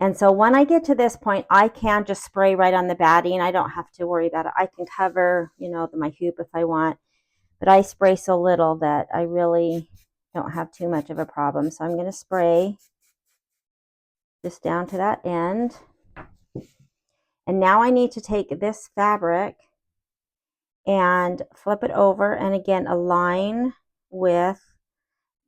And so when I get to this point, I can just spray right on the batting. I don't have to worry about it. I can cover, my hoop if I want, but I spray so little that I really don't have too much of a problem. So I'm going to spray just down to that end. And now I need to take this fabric and flip it over and again align with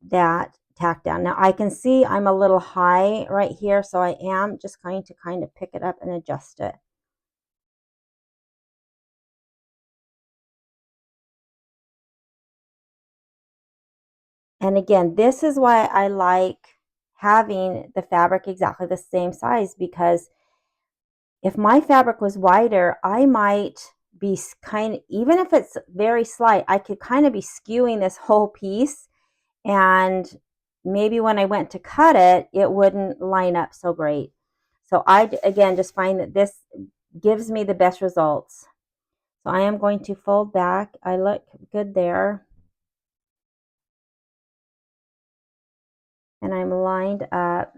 that tack down. Now I can see I'm a little high right here, so I am just going to kind of pick it up and adjust it. And again, this is why I like having the fabric exactly the same size, because if my fabric was wider, I might be even if it's very slight, I could kind of be skewing this whole piece, and maybe when I went to cut it, it wouldn't line up so great. So I, again, just find that this gives me the best results. So I am going to fold back. I look good there. And I'm lined up.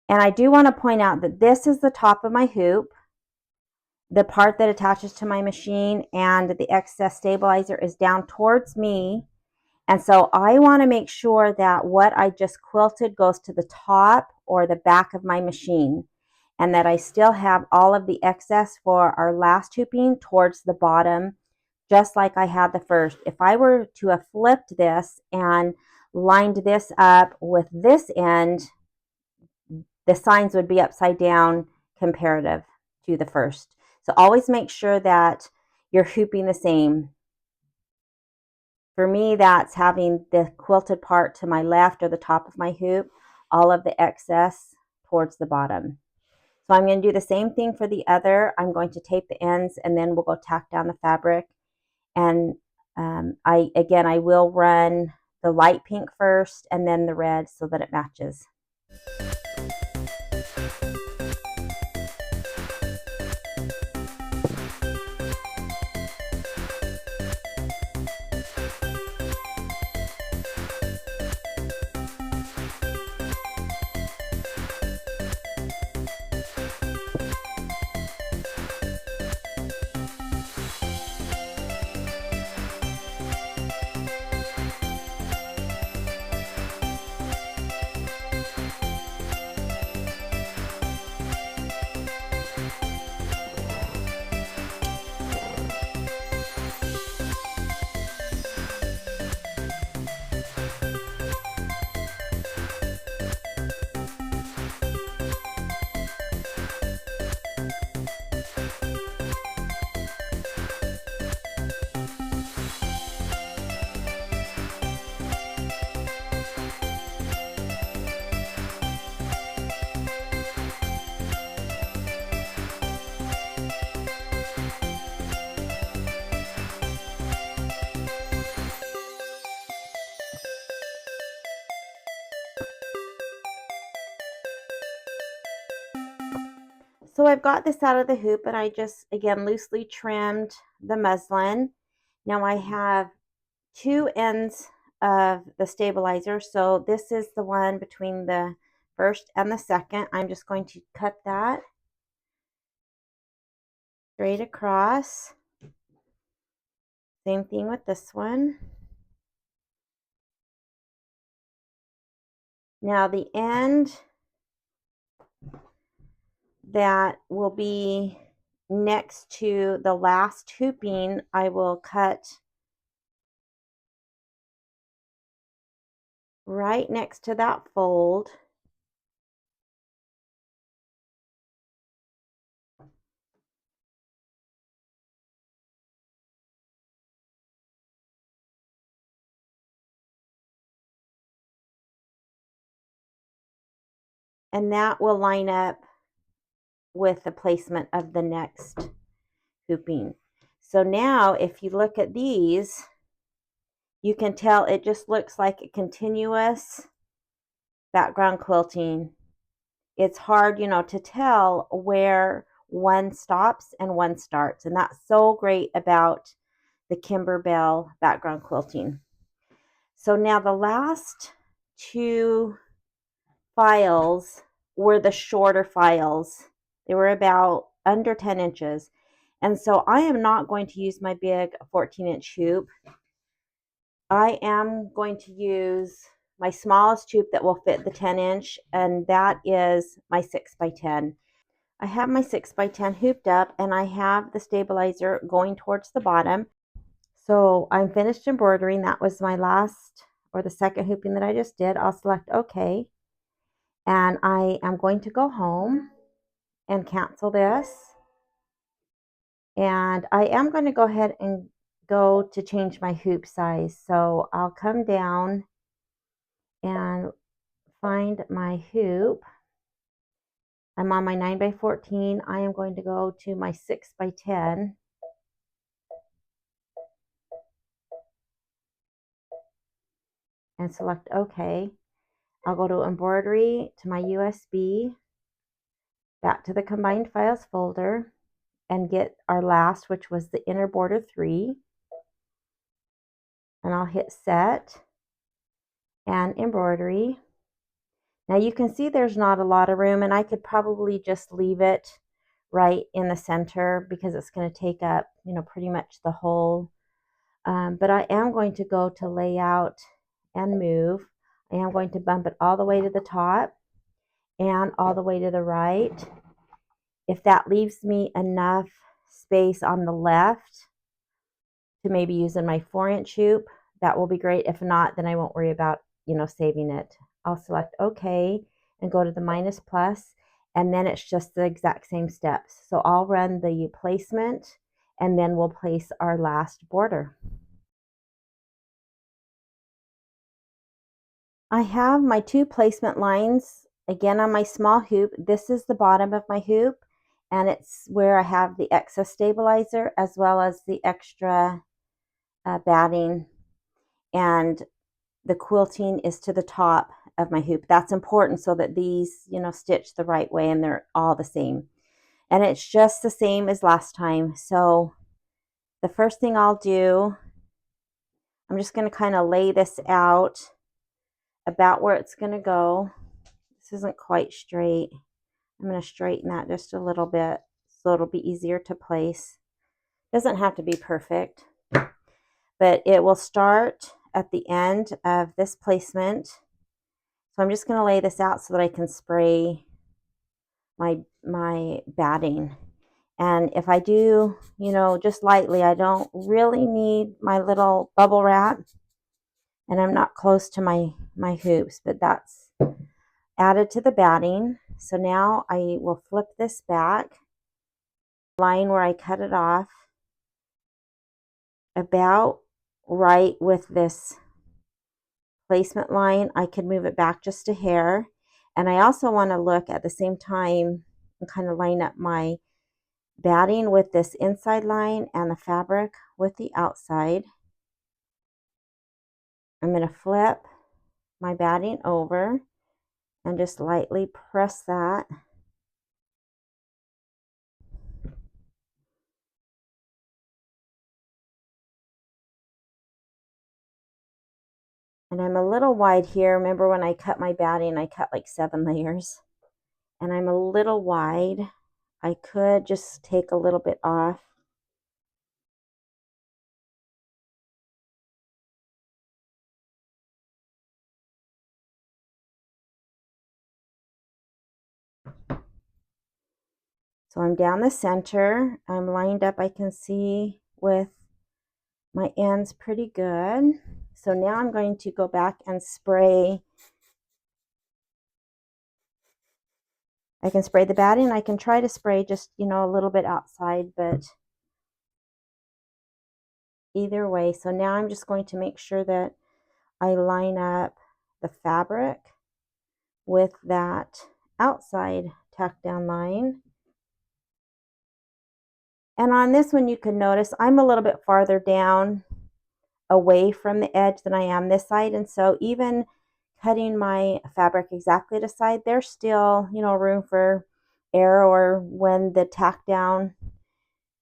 And I do want to point out that this is the top of my hoop, the part that attaches to my machine, and the excess stabilizer is down towards me. And so I want to make sure that what I just quilted goes to the top or the back of my machine, and that I still have all of the excess for our last hooping towards the bottom, just like I had the first. If I were to have flipped this and lined this up with this end, the signs would be upside down comparative to the first. So always make sure that you're hooping the same. For me, that's having the quilted part to my left or the top of my hoop, all of the excess towards the bottom. So I'm going to do the same thing for the other. I'm going to tape the ends, and then we'll go tack down the fabric. And I will run the light pink first and then the red so that it matches. So I've got this out of the hoop and I just, again, loosely trimmed the muslin. Now I have two ends of the stabilizer. So this is the one between the first and the second. I'm just going to cut that straight across. Same thing with this one. Now the end that will be next to the last hooping, I will cut right next to that fold. And that will line up with the placement of the next hooping. So now if you look at these, you can tell it just looks like a continuous background quilting. It's hard, to tell where one stops and one starts. And that's so great about the Kimberbell background quilting. So now the last two files were the shorter files. They were about under 10 inches. And so I am not going to use my big 14-inch hoop. I am going to use my smallest hoop that will fit the 10-inch, and that is my 6x10. I have my 6x10 hooped up, and I have the stabilizer going towards the bottom. So I'm finished embroidering. That was my last or the second hooping that I just did. I'll select OK. And I am going to go home and cancel this. And I am going to go ahead and go to change my hoop size. So I'll come down and find my hoop. I'm on my 9x14. I am going to go to my 6x10. And select OK. I'll go to embroidery, to my USB, back to the combined files folder, and get our last, which was the inner border 3. And I'll hit set and embroidery. Now you can see there's not a lot of room, and I could probably just leave it right in the center because it's going to take up, pretty much the whole. But I am going to go to layout and move. I am going to bump it all the way to the top and all the way to the right. If that leaves me enough space on the left to maybe use in my 4-inch hoop, that will be great. If not, then I won't worry about, saving it. I'll select OK and go to the minus plus, and then it's just the exact same steps. So I'll run the placement, and then we'll place our last border. I have my 2 placement lines again on my small hoop. This is the bottom of my hoop, and it's where I have the excess stabilizer as well as the extra batting, and the quilting is to the top of my hoop. That's important so that these, stitch the right way and they're all the same. And it's just the same as last time. So the first thing I'll do, I'm just going to kind of lay this out about where it's going to go. This isn't quite straight. I'm going to straighten that just a little bit so it'll be easier to place. Doesn't have to be perfect, but it will start at the end of this placement. So I'm just going to lay this out so that I can spray my batting. And if I do, just lightly, I don't really need my little bubble wrap. And I'm not close to my hoops, but that's added to the batting. So now I will flip this back, line where I cut it off, about right with this placement line. I could move it back just a hair. And I also want to look at the same time and kind of line up my batting with this inside line and the fabric with the outside. I'm going to flip my batting over and just lightly press that And I'm a little wide here. Remember when I cut my batting, I cut like 7 layers. And I'm a little wide. I could just take a little bit off. So I'm down the center. I'm lined up, I can see, with my ends pretty good. So now I'm going to go back and spray. I can spray the batting. I can try to spray just, a little bit outside, but either way. So now I'm just going to make sure that I line up the fabric with that outside tuck down line. And on this one, you can notice I'm a little bit farther down away from the edge than I am this side. And so even cutting my fabric exactly to side, there's still, room for error, or when the tack down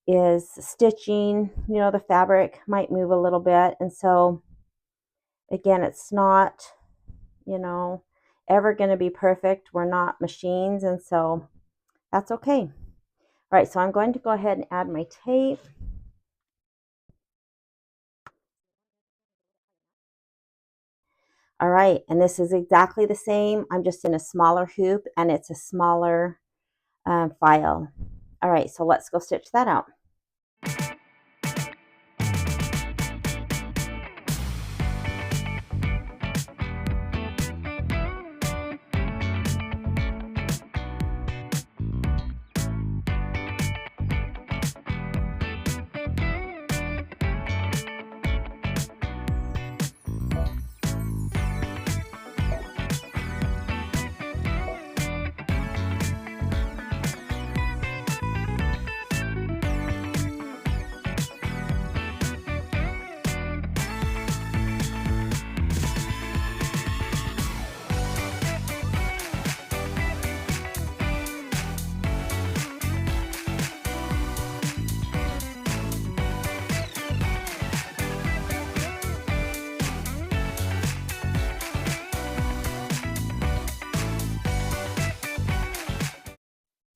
is stitching, the fabric might move a little bit. And so again, it's not, ever going to be perfect. We're not machines. And so that's okay. All right, so I'm going to go ahead and add my tape. All right, and this is exactly the same. I'm just in a smaller hoop, and it's a smaller file. All right, so let's go stitch that out.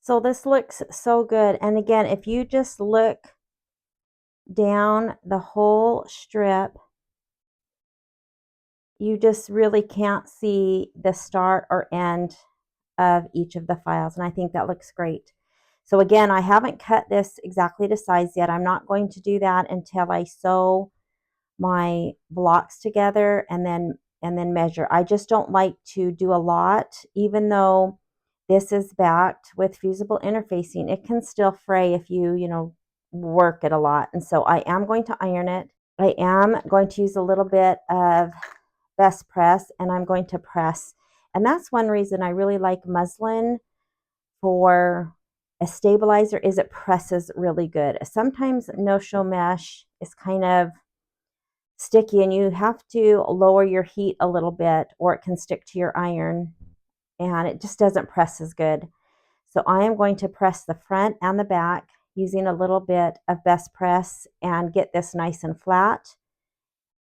So this looks so good. And again, if you just look down the whole strip, you just really can't see the start or end of each of the files. And I think that looks great. So again, I haven't cut this exactly to size yet. I'm not going to do that until I sew my blocks together and then measure. I just don't like to do a lot, even though this is backed with fusible interfacing. It can still fray if you work it a lot. And so I am going to iron it. I am going to use a little bit of best press, and I'm going to press. And that's one reason I really like muslin for a stabilizer, is it presses really good. Sometimes no-show mesh is kind of sticky, and you have to lower your heat a little bit or it can stick to your iron and it just doesn't press as good. So I am going to press the front and the back using a little bit of best press and get this nice and flat,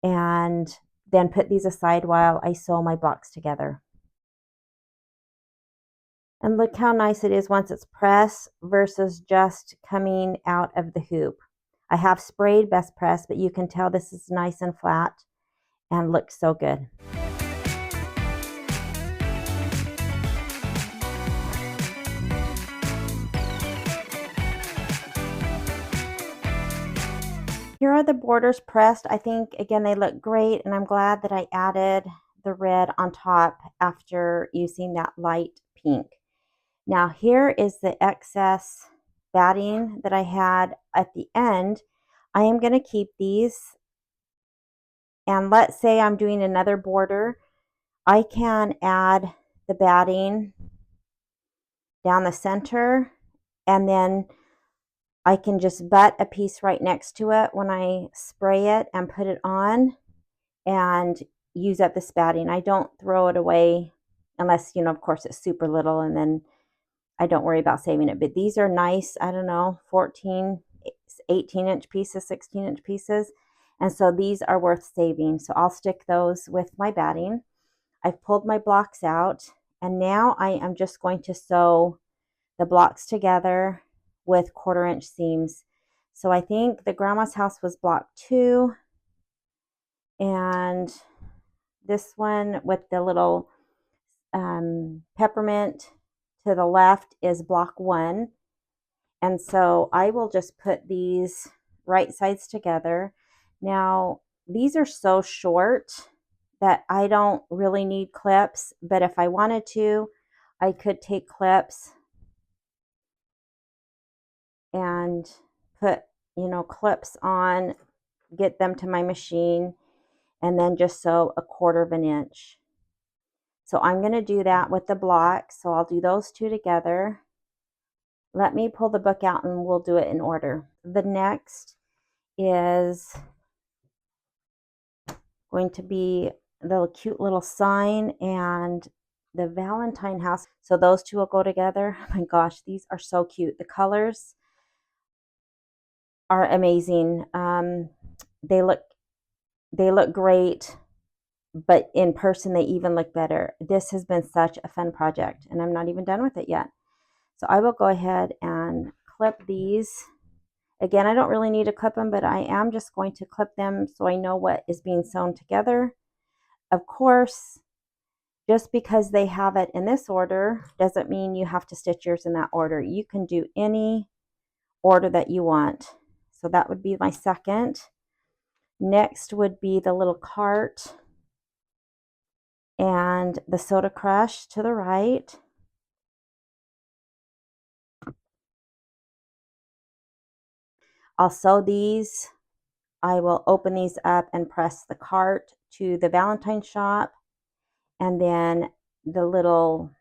and then put these aside while I sew my blocks together. And look how nice it is once it's pressed versus just coming out of the hoop. I have sprayed best press, but you can tell this is nice and flat and looks so good. Here are the borders pressed. I think, again, they look great, and I'm glad that I added the red on top after using that light pink. Now here is the excess batting that I had at the end. I am going to keep these, and let's say I'm doing another border, I can add the batting down the center, and then I can just butt a piece right next to it when I spray it and put it on and use up this batting. I don't throw it away unless, of course, it's super little, and then I don't worry about saving it. But these are nice, I don't know, 14, 18-inch pieces, 16-inch pieces. And so these are worth saving. So I'll stick those with my batting. I've pulled my blocks out, and now I am just going to sew the blocks together with 1/4 inch seams. So I think the grandma's house was block 2, and this one with the little peppermint to the left is block 1. And so I will just put these right sides together. Now, these are so short that I don't really need clips, but if I wanted to, I could take clips and put, clips on, get them to my machine, and then just sew 1/4 inch. So I'm going to do that with the blocks. So I'll do those two together. Let me pull the book out and we'll do it in order. The next is going to be the cute little sign and the Valentine house. So those two will go together. Oh my gosh, these are so cute. The colors are amazing. They look great, but in person they even look better. This has been such a fun project, and I'm not even done with it yet. So I will go ahead and clip these. Again, I don't really need to clip them, but I am just going to clip them so I know what is being sewn together. Of course, just because they have it in this order doesn't mean you have to stitch yours in that order. You can do any order that you want. So that would be my second. Next would be the little cart and the soda crush to the right. I'll sew these. I will open these up and press the cart to the Valentine shop, and then the little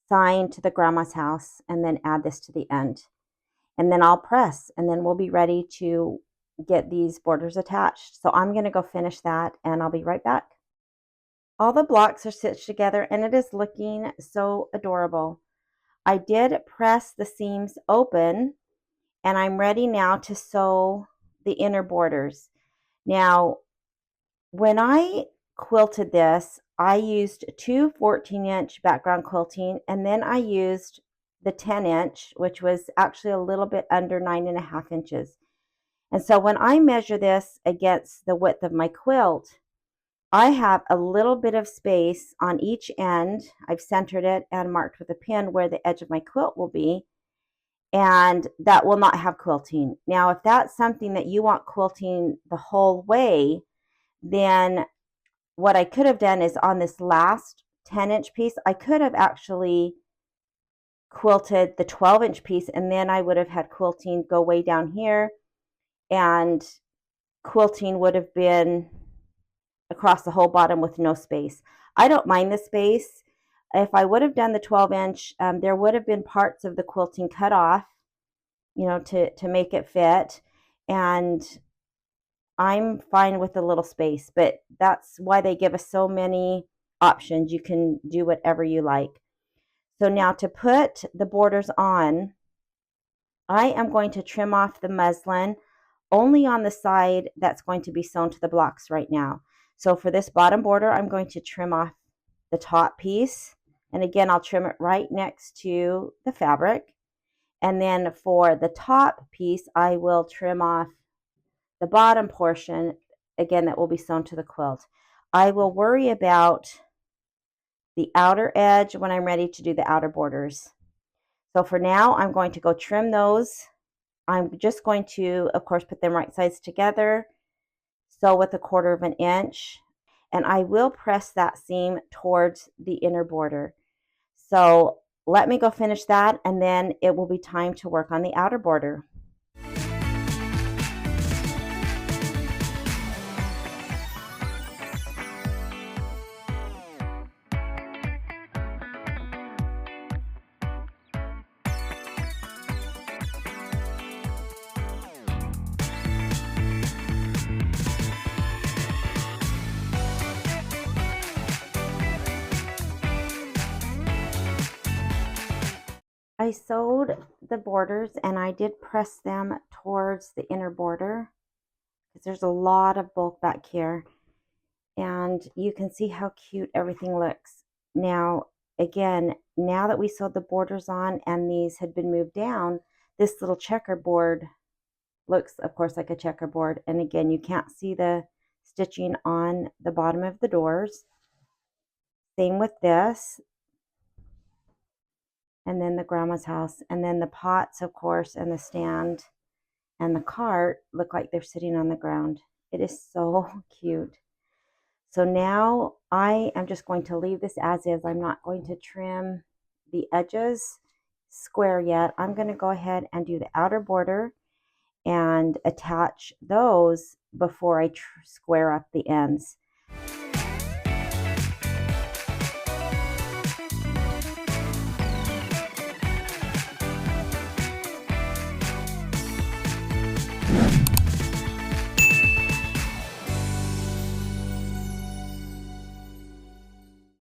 sign to the grandma's house, and then add this to the end. And then I'll press, and then we'll be ready to get these borders attached. So I'm going to go finish that, and I'll be right back. All the blocks are stitched together, and it is looking so adorable. I did press the seams open, and I'm ready now to sew the inner borders. Now, when I quilted this, I used two 14-inch background quilting, and then I used the 10-inch, which was actually a little bit under 9.5 inches. And so when I measure this against the width of my quilt, I have a little bit of space on each end. I've centered it and marked with a pin where the edge of my quilt will be, and that will not have quilting. Now, if that's something that you want quilting the whole way, then what I could have done is on this last 10-inch piece, I could have actually quilted the 12-inch piece, and then I would have had quilting go way down here, and quilting would have been across the whole bottom with no space. I don't mind the space. If I would have done the 12-inch, there would have been parts of the quilting cut off, to make it fit, and I'm fine with a little space, but that's why they give us so many options. You can do whatever you like. So now to put the borders on, I am going to trim off the muslin only on the side that's going to be sewn to the blocks right now. So for this bottom border, I'm going to trim off the top piece. And again, I'll trim it right next to the fabric. And then for the top piece, I will trim off the bottom portion, again, that will be sewn to the quilt. I will worry about the outer edge when I'm ready to do the outer borders. So for now, I'm going to go trim those. I'm just going to, of course, put them right sides together, sew with 1/4 inch, and I will press that seam towards the inner border. So let me go finish that, and then it will be time to work on the outer border. I sewed the borders, and I did press them towards the inner border there's a lot of bulk back here. And you can see how cute everything looks. Now, again, now that we sewed the borders on and these had been moved down, this little checkerboard looks, of course, like a checkerboard. And again, you can't see the stitching on the bottom of the doors. Same with this. And then the grandma's house. And then the pots, of course, and the stand and the cart look like they're sitting on the ground. It is so cute. So now I am just going to leave this as is. I'm not going to trim the edges square yet. I'm going to go ahead and do the outer border and attach those before I square up the ends.